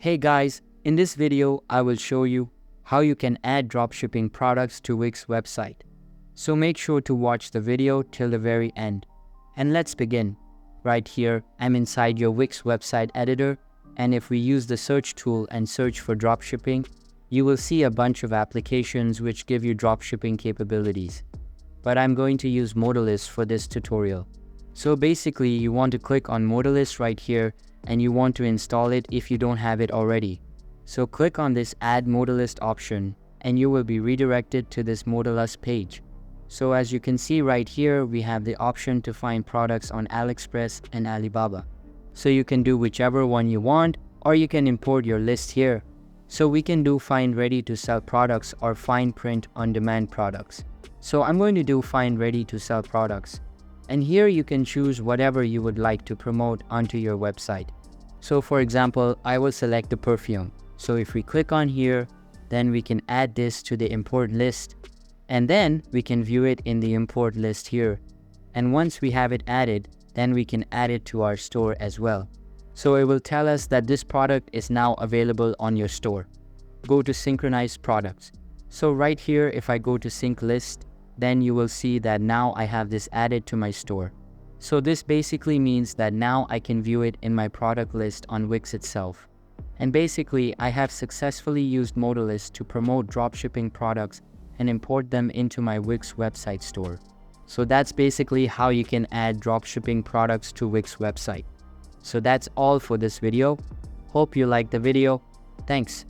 Hey guys, in this video, I will show you how you can add dropshipping products to Wix website. So make sure to watch the video till the very end. And let's begin. Right here, I'm inside your Wix website editor, and if we use the search tool and search for dropshipping, you will see a bunch of applications which give you dropshipping capabilities. But I'm going to use Modalist for this tutorial. So basically, you want to click on Modalist right here, and you want to install it if you don't have it already. So click on this Add Modalist option, and you will be redirected to this Modalist page. So as you can see right here, we have the option to find products on AliExpress and Alibaba. So you can do whichever one you want, or you can import your list here. So we can do find ready to sell products or find print on demand products. So I'm going to do find ready to sell products. And here you can choose whatever you would like to promote onto your website. So for example, I will select the perfume. So if we click on here, then we can add this to the import list. And then we can view it in the import list here. And once we have it added, then we can add it to our store as well. So it will tell us that this product is now available on your store. Go to synchronize products. So right here, if I go to sync list, then you will see that now I have this added to my store. So this basically means that now I can view it in my product list on Wix itself. And basically, I have successfully used Modalist to promote dropshipping products and import them into my Wix website store. So that's basically how you can add dropshipping products to Wix website. So that's all for this video. Hope you liked the video. Thanks.